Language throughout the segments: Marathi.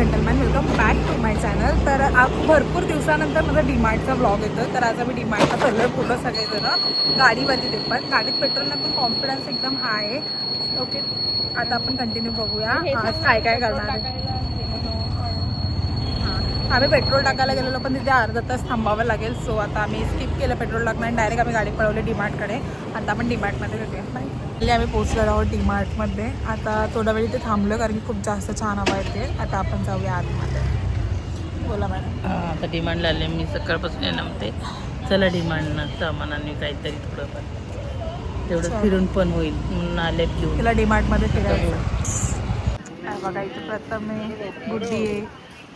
Gentleman, welcome back to my channel. तर भरपूर दिवसानंतर माझा डीमार्टचा व्लॉग येतो. तर आज आम्ही डीमार्टला चाललो आहे पूर्ण सगळेजण गाडीवरती. ते पण गाडीत पेट्रोलला पण कॉन्फिडन्स एकदम हाय आहे. ओके, आता आपण कंटिन्यू बघूया आज काय काय करणार आहे. आम्ही पेट्रोल टाकायला गेलेलो पण तिथे अर्धा तास थांबावं लागेल. सो आता आम्ही स्किप केलं पेट्रोल टाकणं आणि डायरेक्ट आम्ही गाडी पळवली डीमार्टकडे. आता आपण डीमार्टमध्ये भेटूया. बाय. आम्ही पोहोचलेलो आहोत डीमार्टमध्ये. आता थोडा वेळ इथे थांबलो कारण की खूप जास्त छान हवा येते. आता आपण जाऊया आतमध्ये. बोला मॅडम. आता डिमांडला आले मी सकाळपासून नव्हते. चला डिमांडनं सामानांनी काहीतरी थोडंफार तेवढं फिरून पण होईल म्हणून आले घेऊन. तिला डीमार्टमध्ये फिरायचं. बघा इथे प्रथम आहे, गुड्डी आहे.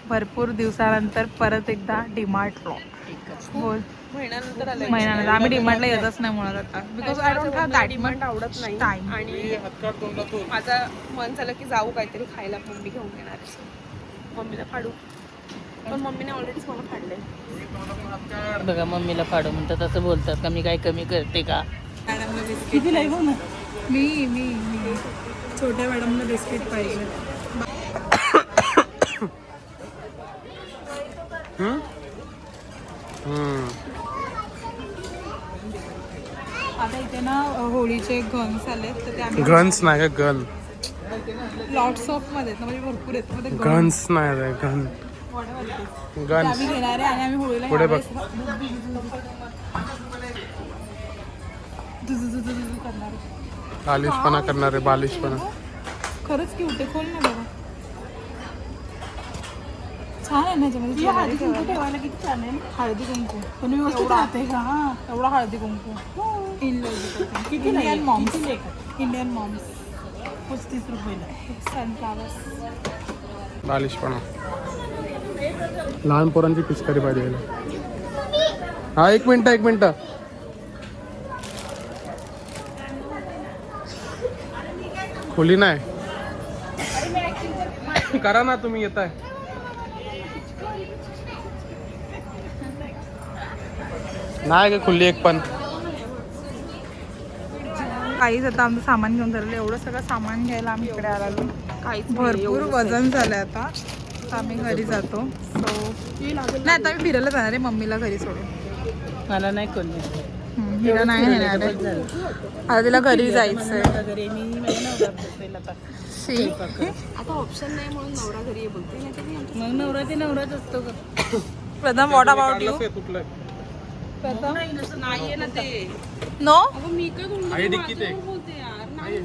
भरपूर दिवसानंतर परत एकदा डीमार्ट व्लॉग. बोल. महिन्यानंतर आम्ही डीमार्टला येतच नाही मुळात आता, because I don't have that much आवडत नाही टाइम. आणि माझं मन झालं की जाऊ काहीतरी खायला. मम्मी घेऊन येणार आहे, मम्मीला फाडू. पण मम्मीने ऑलरेडीच मला फाडलंय. बघा मम्मीला फाडू म्हणतात, असं बोलतात का मी काय कमी करते का? मॅडमला बिस्किट मी मी मी छोट्या मॅडमला बिस्किट पाहिजे. आता इथे ना होळीचे गन्स आलेत, तर ते आम्ही गन्स नाही का? गन लॉट्स ऑफ मध्ये आहेत ना, म्हणजे भरपूर आहेत मध्ये गन्स नाही रे, गन गन्स आम्ही घेणार आहे आणि आम्ही होळीला पुढे बघ. करणार आहे. बालिशपणा करणारे, बालिशपणा. खरंच क्यूट आहे, खोल ना बघा. छान आहे ना याच्यामध्ये. हळदी कुंकू ठेवायला किती छान आहे. हळदी कुंकू पण व्यवस्थित राहते का? एवढा Haldi Kunku Indian moms. Indian moms 35 रुपयाला. सनफ्लावर्स. बालिशपणा. लहान पोरांची पिचकारी पाहिजे. हा एक मिनिट. खोली नाही करा ना, तुम्ही येताय. नाही का खुल्ली एक पण. काहीच आता आमचं सामान घेऊन झालेलं. एवढं सगळं सामान घ्यायला आम्ही इकडे आलो. काहीच भरपूर वजन झालंय. आता आम्ही घरी जातो. सो नाही, आता आम्ही फिरायला जाणार आहे मम्मीला घरी सोडून. मला नाही कोणी हिला नाही नेणार आहे. आता तिला घरी जायचंय. आता ऑप्शन नाही म्हणून नवरा घरी ये बोलते. नाही तर मी आमच्या मग नवरा ते नवराच असतो का? प्रथम व्हॉट अबाउट यू? प्रथम नाहीये ना ते. नो. अगं मी काय बोलते यार. नाही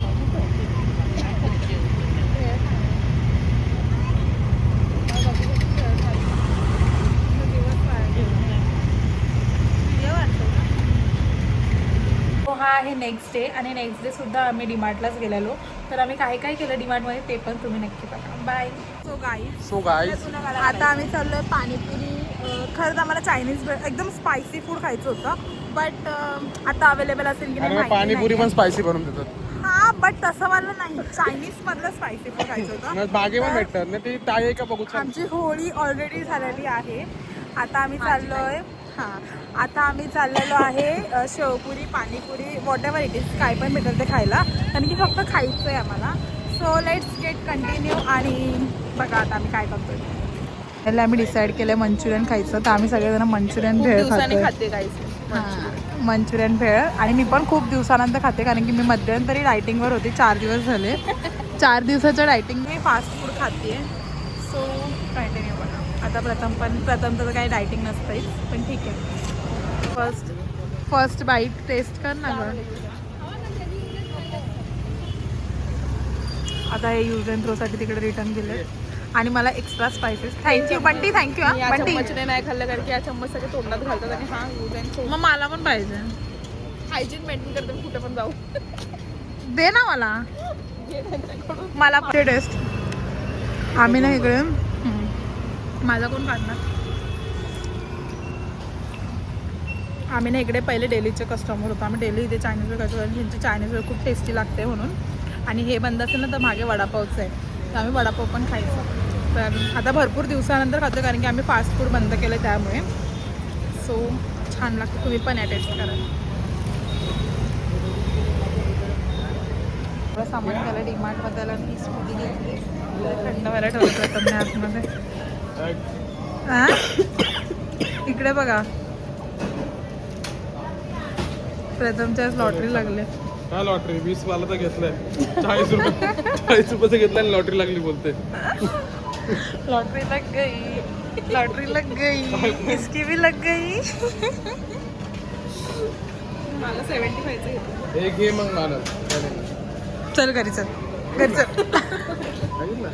हा आहे नेक्स्ट डे आणि नेक्स्ट डे सुद्धा आम्ही डीमार्टलाच गेलेलो. तर आम्ही काय काय केलं डीमार्टमध्ये ते पण तुम्ही नक्की बघा. बाय. सो गाईज आता आम्ही चाललोय पाणीपुरी. खरंच आम्हाला चायनीज एकदम स्पायसी फूड खायचं होतं, बट आता अवेलेबल असेल की नाही पाणीपुरी पण स्पायसी बनवून देतात. हा, बट तसं मला नाही. चायनीज मधलं स्पायसी फूड खायचं होतं. बागे पण भेटतात ना, ती टाळे का बघू. आमची होळी ऑलरेडी झालेली आहे. आता आम्ही चाललोय. आता आम्ही चाललेलो आहे sevpuri, panipuri, whatever it is, काय पण भेटेल ते खायला, कारण की फक्त खायचं आहे आम्हाला. So let's get continue. आणि बघा आता आम्ही काय करतोय. त्याला आम्ही डिसाईड केलं आहे मंचुरियन खायचं, तर आम्ही सगळेजण मंचुरियन भेळ खाते. मंचुरियन भेळ. आणि मी पण खूप दिवसानंतर खाते कारण की मी मध्यंतरी डायटिंगवर होती. 4 दिवस झाले. 4 दिवसाचं डायटिंग मी फास्ट फूड खाते. सो कंटिन्यू बघा. आता प्रथमचं तर काही डायटिंग नसतंच, पण ठीक आहे. फर्स्ट बाईट टेस्ट कर ना गं. आता हे यूज अँड थ्रोसाठी तिकडे रिटर्न गेले आणि मला extra spices. Thank you Bunty, thank you. या चम्मचने नाही खाल्लं कारण की या चम्मच सगळे तोंडात घालतात आणि हा यूज अँड थ्रो. मग मला पण पाहिजे. हायजीन मेंटेन करते मी कुठे पण जाऊ. दे ना मला टेस्ट. आम्ही ना इकडे माझा कोण काढणार. आम्ही ना इकडे पहिले डेलीचे कस्टमर होतो. आम्ही डेली इथे चायनीज खायचो कारण त्यांची चायनीज खूप टेस्टी लागते म्हणून. आणि हे बंद असेल ना तर मागे वडापावचं आहे, तर आम्ही वडापाव पण खायचो. तर आता भरपूर दिवसानंतर खातो कारण की आम्ही फास्ट फूड बंद केलं त्यामुळे. सो छान लागतं, तुम्ही पण या टेस्ट करा. सगळं सामान घ्यायला डीमार्टमध्ये आलं आणि ही स्कूटी घेतली. थंड व्हायला ठेवलं प्रथमने आतमध्ये. हा? इकडे बघा, प्रथमच्या आज लॉटरी लागले. काय लॉटरी? 20 वाला तर घेतलाय, 40 रुपयाचं घेतलाय आणि लॉटरी लागली बोलते. लॉटरी लग गई, लॉटरी लग गई, इसकी भी लग गई. मला 75चं घेतलं. एक घे मग मला. चल घरी चल, घरी चल. सांगितलं?